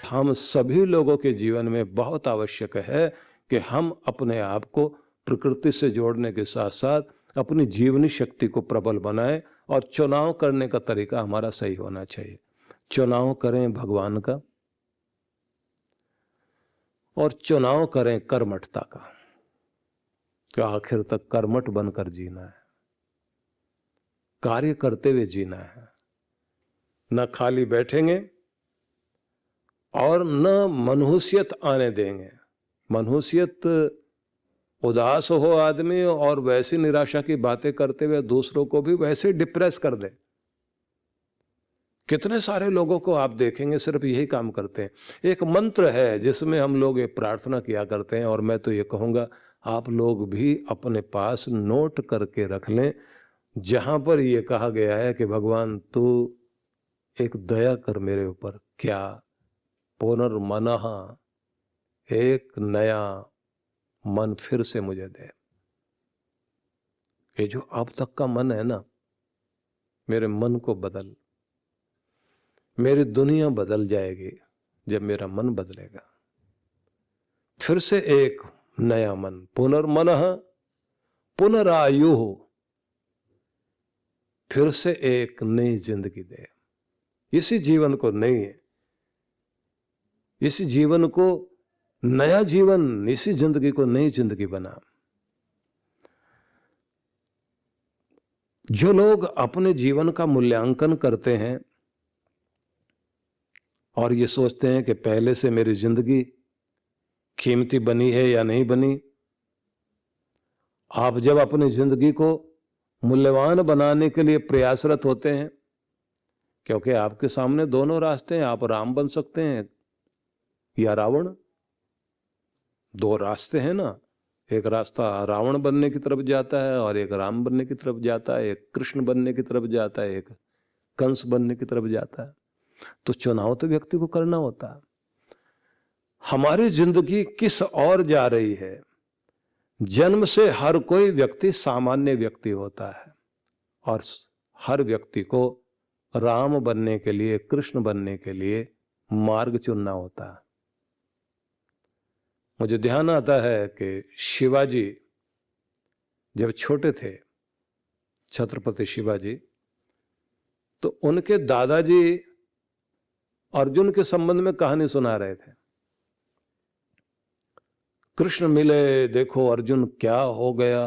हम सभी लोगों के जीवन में बहुत आवश्यक है कि हम अपने आप को प्रकृति से जोड़ने के साथ साथ अपनी जीवनी शक्ति को प्रबल बनाएं, और चुनाव करने का तरीका हमारा सही होना चाहिए। चुनाव करें भगवान का और चुनाव करें कर्मठता का, कि आखिर तक कर्मठ बनकर जीना है, कार्य करते हुए जीना है, न खाली बैठेंगे और न मनहूसियत आने देंगे। मनहूसियत, उदास हो आदमी और वैसी निराशा की बातें करते हुए दूसरों को भी वैसे डिप्रेस कर दे। कितने सारे लोगों को आप देखेंगे सिर्फ यही काम करते हैं। एक मंत्र है जिसमें हम लोग ये प्रार्थना किया करते हैं, और मैं तो ये कहूँगा आप लोग भी अपने पास नोट करके रख लें, जहाँ पर ये कहा गया है कि भगवान तू एक दया कर मेरे ऊपर, क्या पुनर्मनः, एक नया मन फिर से मुझे दे। ये जो अब तक का मन है ना, मेरे मन को बदल। मेरी दुनिया बदल जाएगी जब मेरा मन बदलेगा। फिर से एक नया मन, पुनर्मनः पुनरायु, फिर से एक नई जिंदगी दे। इसी जीवन को इसी जीवन को नया जीवन, इसी जिंदगी को नई जिंदगी बना। जो लोग अपने जीवन का मूल्यांकन करते हैं और ये सोचते हैं कि पहले से मेरी जिंदगी कीमती बनी है या नहीं बनी, आप जब अपनी जिंदगी को मूल्यवान बनाने के लिए प्रयासरत होते हैं, क्योंकि आपके सामने दोनों रास्ते हैं, आप राम बन सकते हैं या रावण। दो रास्ते हैं ना, एक रास्ता रावण बनने की तरफ जाता है और एक राम बनने की तरफ जाता है, एक कृष्ण बनने की तरफ जाता है, एक कंस बनने की तरफ जाता है। तो चुनाव तो व्यक्ति को करना होता है। हमारी जिंदगी किस ओर जा रही है? जन्म से हर कोई व्यक्ति सामान्य व्यक्ति होता है, और हर व्यक्ति को राम बनने के लिए, कृष्ण बनने के लिए मार्ग चुनना होता है। मुझे ध्यान आता है कि शिवाजी जब छोटे थे, छत्रपति शिवाजी, तो उनके दादाजी अर्जुन के संबंध में कहानी सुना रहे थे। कृष्ण मिले, देखो अर्जुन क्या हो गया,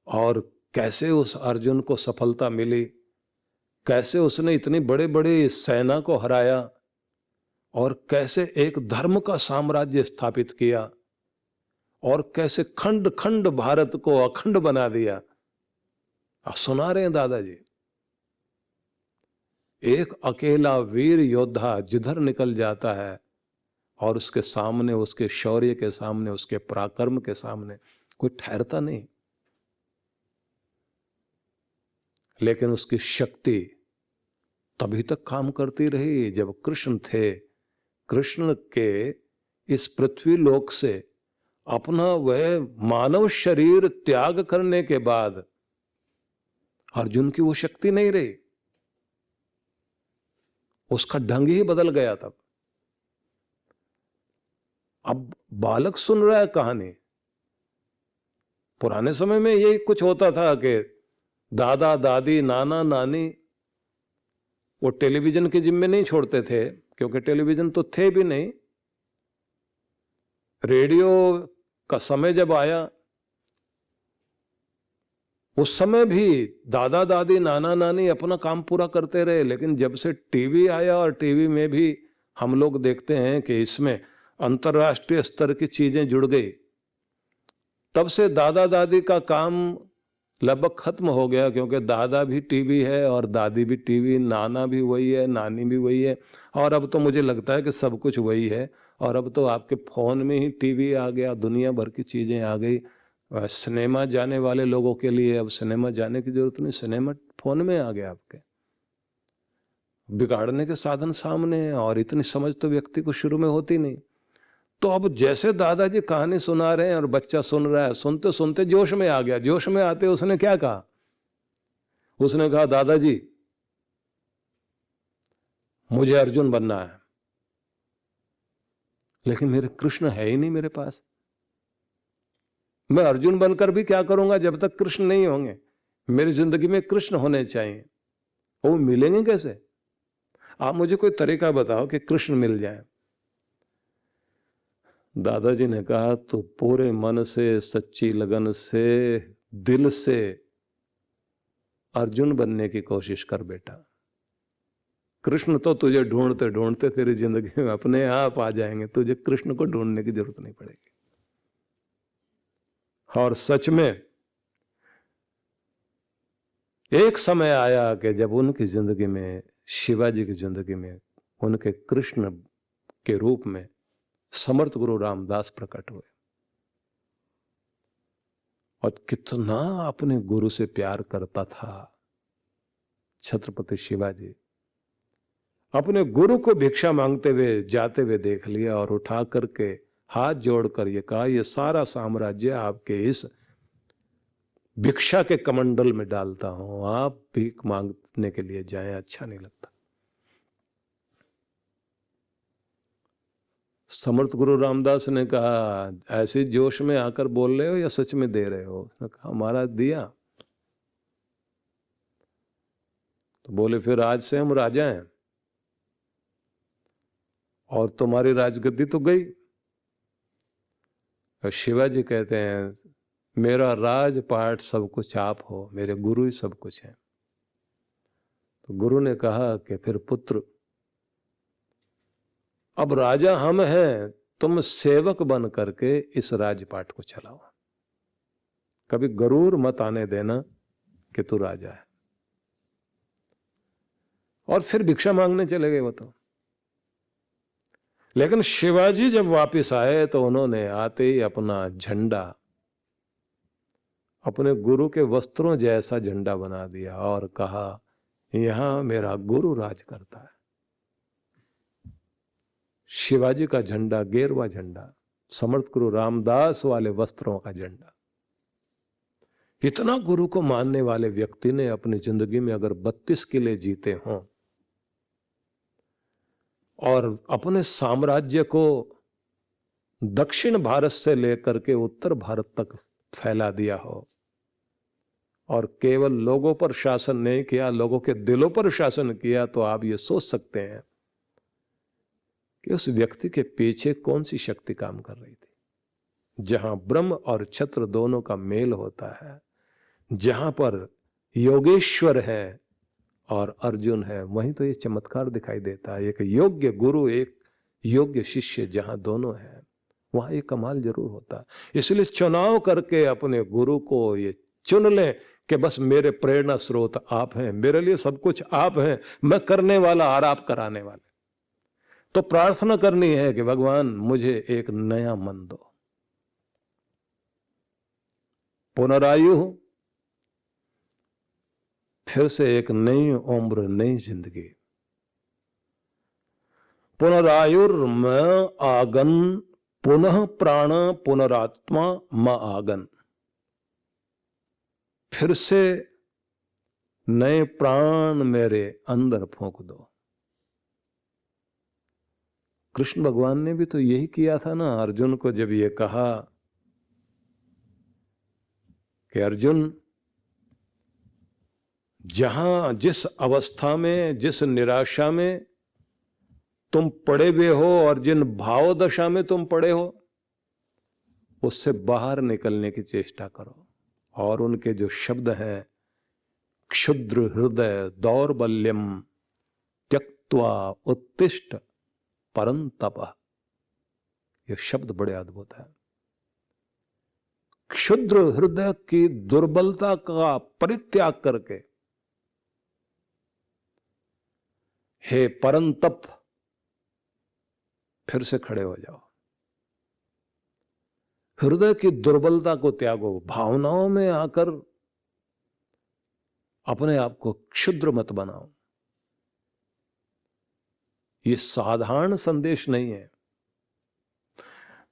और कैसे उस अर्जुन को सफलता मिली, कैसे उसने इतनी बड़े बड़े सेना को हराया, और कैसे एक धर्म का साम्राज्य स्थापित किया, और कैसे खंड खंड भारत को अखंड बना दिया। आप सुना रहे हैं दादाजी। एक अकेला वीर योद्धा जिधर निकल जाता है और उसके सामने, उसके शौर्य के सामने, उसके पराक्रम के सामने कोई ठहरता नहीं। लेकिन उसकी शक्ति तभी तक काम करती रही जब कृष्ण थे। कृष्ण के इस पृथ्वी लोक से अपना वह मानव शरीर त्याग करने के बाद अर्जुन की वो शक्ति नहीं रही, उसका ढंग ही बदल गया। तब अब बालक सुन रहा है कहानी। पुराने समय में यही कुछ होता था कि दादा दादी, नाना नानी वो टेलीविजन के जिम्मे नहीं छोड़ते थे, क्योंकि टेलीविजन तो थे भी नहीं। रेडियो का समय जब आया, उस समय भी दादा दादी, नाना नानी अपना काम पूरा करते रहे। लेकिन जब से टीवी आया, और टीवी में भी हम लोग देखते हैं कि इसमें अंतर्राष्ट्रीय स्तर की चीजें जुड़ गई, तब से दादा दादी का काम लगभग खत्म हो गया। क्योंकि दादा भी टीवी है और दादी भी टीवी, नाना भी वही है, नानी भी वही है, और अब तो मुझे लगता है कि सब कुछ वही है। और अब तो आपके फोन में ही टीवी आ गया, दुनिया भर की चीजें आ गई। सिनेमा जाने वाले लोगों के लिए अब सिनेमा जाने की जरूरत नहीं, सिनेमा फोन में आ गया आपके। बिगाड़ने के साधन सामने हैं, और इतनी समझ तो व्यक्ति को शुरू में होती नहीं। तो अब जैसे दादाजी कहानी सुना रहे हैं और बच्चा सुन रहा है, सुनते सुनते जोश में आ गया। जोश में आते उसने क्या कहा? उसने कहा, दादाजी मुझे अर्जुन बनना है। लेकिन मेरे कृष्ण है ही नहीं मेरे पास। मैं अर्जुन बनकर भी क्या करूंगा जब तक कृष्ण नहीं होंगे। मेरी जिंदगी में कृष्ण होने चाहिए। वो मिलेंगे कैसे? आप मुझे कोई तरीका बताओ कि कृष्ण मिल जाए। दादाजी ने कहा, तो पूरे मन से, सच्ची लगन से, दिल से अर्जुन बनने की कोशिश कर बेटा। कृष्ण तो तुझे ढूंढते ढूंढते तेरी जिंदगी में अपने आप आ जाएंगे। तुझे कृष्ण को ढूंढने की जरूरत नहीं पड़ेगी। और सच में एक समय आया कि जब उनकी जिंदगी में, शिवाजी की जिंदगी में, उनके कृष्ण के रूप में समर्थ गुरु रामदास प्रकट हुए। और कितना अपने गुरु से प्यार करता था छत्रपति शिवाजी। अपने गुरु को भिक्षा मांगते हुए जाते हुए देख लिया और उठा करके हाथ जोड़कर ये कहा, ये सारा साम्राज्य आपके इस भिक्षा के कमंडल में डालता हूं, आप भीख मांगने के लिए जाएं, अच्छा नहीं लगता। समर्थ गुरु रामदास ने कहा, ऐसे जोश में आकर बोल रहे हो या सच में दे रहे हो? उसने कहा, हमारा दिया। तो बोले, फिर आज से हम राजा हैं और तुम्हारी राजगद्दी तो गई। और शिवाजी कहते हैं, मेरा राजपाट सब कुछ आप हो, मेरे गुरु ही सब कुछ है। तो गुरु ने कहा कि फिर पुत्र, अब राजा हम हैं, तुम सेवक बन करके इस राजपाट को चलाओ। कभी गरूर मत आने देना कि तू राजा है। और फिर भिक्षा मांगने चले गए वो तो। लेकिन शिवाजी जब वापस आए तो उन्होंने आते ही अपना झंडा अपने गुरु के वस्त्रों जैसा झंडा बना दिया और कहा, यहां मेरा गुरु राज करता है। शिवाजी का झंडा गेरुआ झंडा, समर्थ गुरु रामदास वाले वस्त्रों का झंडा। इतना गुरु को मानने वाले व्यक्ति ने अपनी जिंदगी में अगर 32 किले जीते हों और अपने साम्राज्य को दक्षिण भारत से लेकर के उत्तर भारत तक फैला दिया हो और केवल लोगों पर शासन नहीं किया, लोगों के दिलों पर शासन किया, तो आप ये सोच सकते हैं कि उस व्यक्ति के पीछे कौन सी शक्ति काम कर रही थी। जहां ब्रह्म और क्षत्र दोनों का मेल होता है, जहां पर योगेश्वर है और अर्जुन है, वहीं तो ये चमत्कार दिखाई देता है। एक योग्य गुरु, एक योग्य शिष्य जहां दोनों हैं, वहां ये कमाल जरूर होता है। इसलिए चुनाव करके अपने गुरु को ये चुन लें कि बस मेरे प्रेरणा स्रोत आप हैं, मेरे लिए सब कुछ आप हैं, मैं करने वाला और आप कराने वाले। तो प्रार्थना करनी है कि भगवान मुझे एक नया मन दो, पुनरायु, फिर से एक नई उम्र, नई जिंदगी। पुनरायुर्म आगन पुनः प्राण पुनरात्मा म आगन। फिर से नए प्राण मेरे अंदर फूंक दो। कृष्ण भगवान ने भी तो यही किया था ना अर्जुन को, जब ये कहा कि अर्जुन, जहां जिस अवस्था में, जिस निराशा में तुम पड़े हुए हो और जिन भाव दशा में तुम पड़े हो, उससे बाहर निकलने की चेष्टा करो। और उनके जो शब्द हैं, क्षुद्र हृदय दौर्बल्यम त्यक्त्वा उत्तिष्ठ परंतप, ये शब्द बड़े अद्भुत है। क्षुद्र हृदय की दुर्बलता का परित्याग करके हे परंतप, फिर से खड़े हो जाओ। हृदय की दुर्बलता को त्यागो, भावनाओं में आकर अपने आप को क्षुद्र मत बनाओ। ये साधारण संदेश नहीं है।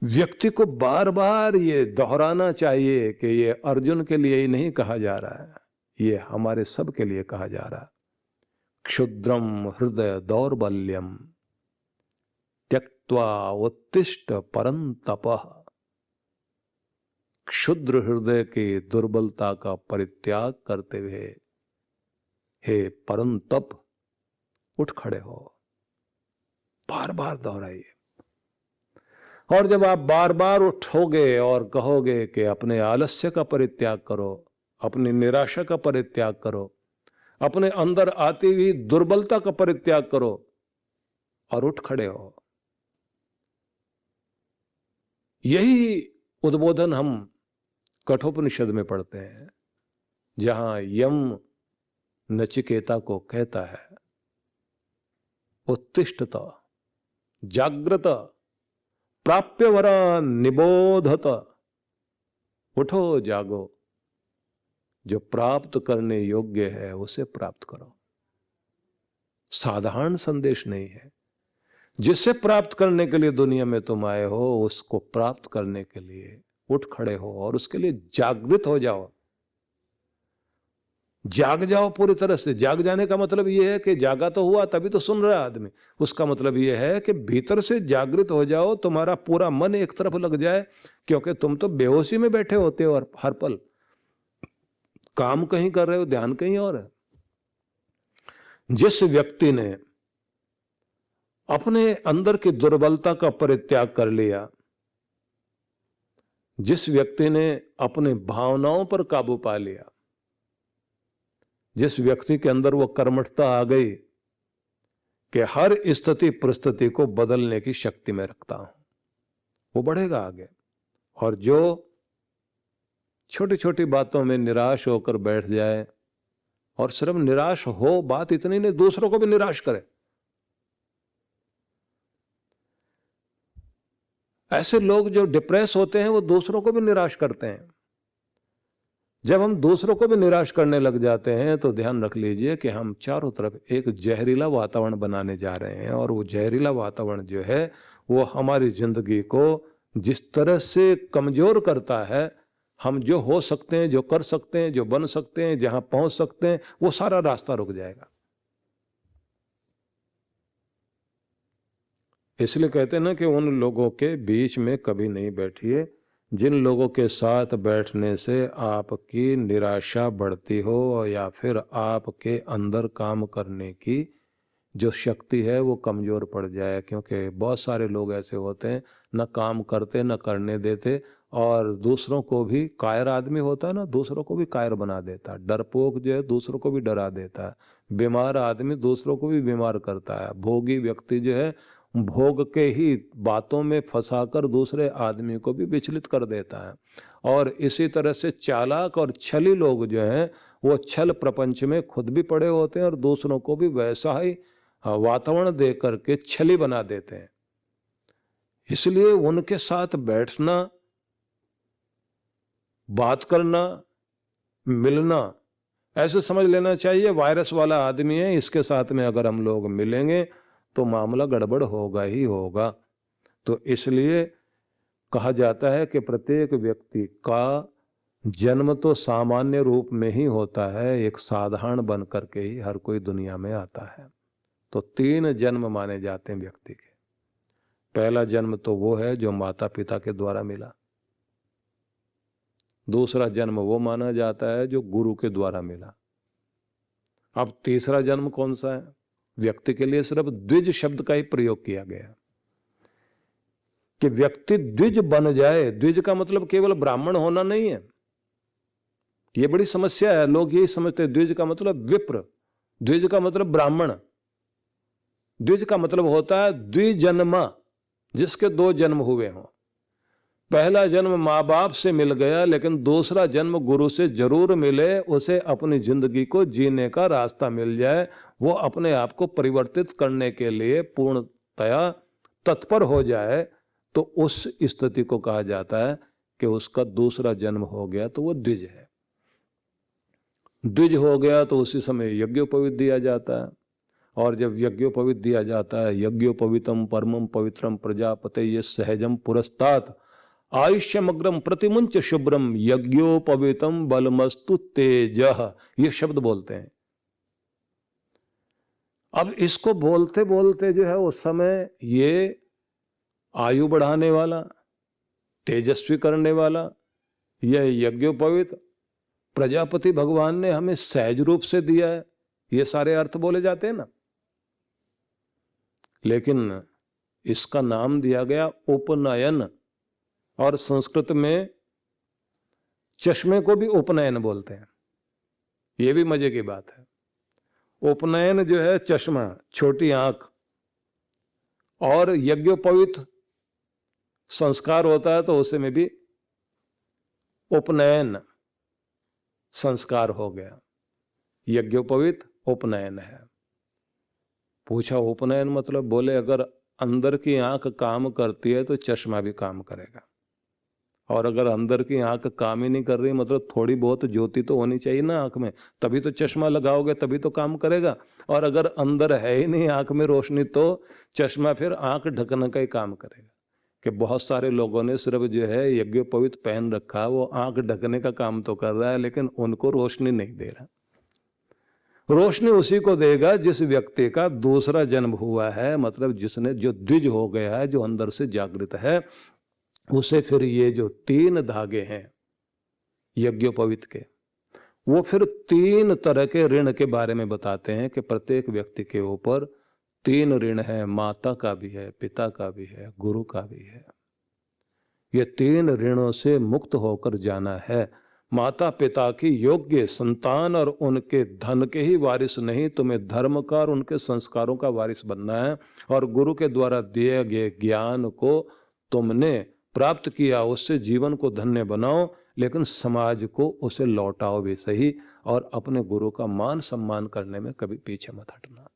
व्यक्ति को बार बार ये दोहराना चाहिए कि ये अर्जुन के लिए ही नहीं कहा जा रहा है, ये हमारे सब के लिए कहा जा रहा है। क्षुद्रम हृदय दौर्बल्यम त्यक्त्वा उत्तिष्ठ परंतपः। क्षुद्र हृदय की दुर्बलता का परित्याग करते हुए हे परंतप उठ खड़े हो। बार बार दोहराइए। और जब आप बार बार उठोगे और कहोगे कि अपने आलस्य का परित्याग करो, अपनी निराशा का परित्याग करो, अपने अंदर आती हुई दुर्बलता का परित्याग करो और उठ खड़े हो, यही उद्बोधन हम कठोपनिषद में पढ़ते हैं, जहां यम नचिकेता को कहता है उत्तिष्ठत जागृत प्राप्य वरान निबोधत। उठो जागो, जो प्राप्त करने योग्य है उसे प्राप्त करो। साधारण संदेश नहीं है। जिसे प्राप्त करने के लिए दुनिया में तुम आए हो, उसको प्राप्त करने के लिए उठ खड़े हो और उसके लिए जागृत हो जाओ। जाग जाओ पूरी तरह से। जाग जाने का मतलब यह है कि जागा तो हुआ तभी तो सुन रहा आदमी। उसका मतलब यह है कि भीतर से जागृत हो जाओ, तुम्हारा पूरा मन एक तरफ लग जाए, क्योंकि तुम तो बेहोशी में बैठे होते हो और हर पल काम कहीं कर रहे हो, ध्यान कहीं और है। जिस व्यक्ति ने अपने अंदर की दुर्बलता का परित्याग कर लिया, जिस व्यक्ति ने अपने भावनाओं पर काबू पा लिया, जिस व्यक्ति के अंदर वो कर्मठता आ गई कि हर स्थिति परिस्थिति को बदलने की शक्ति में रखता हूं, वो बढ़ेगा आगे। और जो छोटी छोटी बातों में निराश होकर बैठ जाए, और सिर्फ निराश हो बात इतनी नहीं, दूसरों को भी निराश करे। ऐसे लोग जो डिप्रेस होते हैं वो दूसरों को भी निराश करते हैं। जब हम दूसरों को भी निराश करने लग जाते हैं तो ध्यान रख लीजिए कि हम चारों तरफ एक जहरीला वातावरण बनाने जा रहे हैं। और वो जहरीला वातावरण जो है वो हमारी जिंदगी को जिस तरह से कमजोर करता है, हम जो हो सकते हैं, जो कर सकते हैं, जो बन सकते हैं, जहां पहुंच सकते हैं, वो सारा रास्ता रुक जाएगा। इसलिए कहते हैं ना कि उन लोगों के बीच में कभी नहीं बैठिए जिन लोगों के साथ बैठने से आपकी निराशा बढ़ती हो या फिर आपके अंदर काम करने की जो शक्ति है वो कमजोर पड़ जाए। क्योंकि बहुत सारे लोग ऐसे होते हैं, न काम करते न करने देते, और दूसरों को भी, कायर आदमी होता है ना, दूसरों को भी कायर बना देता है। डरपोक जो है दूसरों को भी डरा देता है। बीमार आदमी दूसरों को भी बीमार करता है। भोगी व्यक्ति जो है भोग के ही बातों में फंसाकर दूसरे आदमी को भी विचलित कर देता है। और इसी तरह से चालाक और छली लोग जो हैं वो छल प्रपंच में खुद भी पड़े होते हैं और दूसरों को भी वैसा ही वातावरण दे करके छली बना देते हैं। इसलिए उनके साथ बैठना, बात करना, मिलना, ऐसे समझ लेना चाहिए वायरस वाला आदमी है, इसके साथ में अगर हम लोग मिलेंगे तो मामला गड़बड़ होगा ही होगा। तो इसलिए कहा जाता है कि प्रत्येक व्यक्ति का जन्म तो सामान्य रूप में ही होता है, एक साधारण बन करके ही हर कोई दुनिया में आता है। तो 3 जन्म माने जाते हैं व्यक्ति के। पहला जन्म तो वो है जो माता पिता के द्वारा मिला। दूसरा जन्म वो माना जाता है जो गुरु के द्वारा मिला। अब तीसरा जन्म कौन सा है? व्यक्ति के लिए सिर्फ द्विज शब्द का ही प्रयोग किया गया कि व्यक्ति द्विज बन जाए। द्विज का मतलब केवल ब्राह्मण होना नहीं है, ये बड़ी समस्या है। लोग यही समझते हैं द्विज का मतलब विप्र, द्विज का मतलब ब्राह्मण। द्विज का मतलब होता है द्विजन्मा, जिसके 2 जन्म हुए हों। पहला जन्म माँ बाप से मिल गया, लेकिन दूसरा जन्म गुरु से जरूर मिले, उसे अपनी जिंदगी को जीने का रास्ता मिल जाए, वो अपने आप को परिवर्तित करने के लिए पूर्णतया तत्पर हो जाए, तो उस स्थिति को कहा जाता है कि उसका दूसरा जन्म हो गया, तो वो द्विज है। द्विज हो गया तो उसी समय यज्ञोपवीत दिया जाता है। और जब यज्ञोपवीत दिया जाता है, यज्ञोपवीतम परमम पवित्रम प्रजापते ये सहजम पुरस्तात आयुष्यमग्रम प्रतिमुंच शुभ्रम यज्ञोपवीतम बलमस्तु तेजः, ये शब्द बोलते हैं। अब इसको बोलते बोलते जो है उस समय ये आयु बढ़ाने वाला, तेजस्वी करने वाला, यह यज्ञोपवीत प्रजापति भगवान ने हमें सहज रूप से दिया है। ये सारे अर्थ बोले जाते हैं ना, लेकिन इसका नाम दिया गया उपनयन, और संस्कृत में चश्मे को भी उपनयन बोलते हैं। ये भी मजे की बात है। उपनयन जो है चश्मा, छोटी आंख, और यज्ञोपवीत संस्कार होता है तो उसे में भी उपनयन संस्कार हो गया। यज्ञोपवीत उपनयन है। पूछा उपनयन मतलब, बोले अगर अंदर की आंख काम करती है तो चश्मा भी काम करेगा, और अगर अंदर की आंख काम ही नहीं कर रही, मतलब थोड़ी बहुत ज्योति तो होनी चाहिए ना आंख में, तभी तो चश्मा लगाओगे, तभी तो काम करेगा। और अगर अंदर है ही नहीं आंख में रोशनी, तो चश्मा फिर आंख ढकने का ही काम करेगा। कि बहुत सारे लोगों ने सिर्फ जो है यज्ञोपवीत पहन रखा, वो आंख ढकने का काम तो कर रहा है, लेकिन उनको रोशनी नहीं दे रहा। रोशनी उसी को देगा जिस व्यक्ति का दूसरा जन्म हुआ है, मतलब जिसने जो द्विज हो गया है, जो अंदर से जागृत है, उसे फिर ये जो 3 धागे हैं यज्ञोपवीत के, वो फिर 3 तरह के ऋण के बारे में बताते हैं कि प्रत्येक व्यक्ति के ऊपर 3 ऋण है। माता का भी है, पिता का भी है, गुरु का भी है। ये 3 ऋणों से मुक्त होकर जाना है। माता पिता की योग्य संतान और उनके धन के ही वारिस नहीं, तुम्हें धर्म का और उनके संस्कारों का वारिस बनना है। और गुरु के द्वारा दिए गए ज्ञान को तुमने प्राप्त किया, उससे जीवन को धन्य बनाओ, लेकिन समाज को उसे लौटाओ भी सही, और अपने गुरु का मान सम्मान करने में कभी पीछे मत हटना।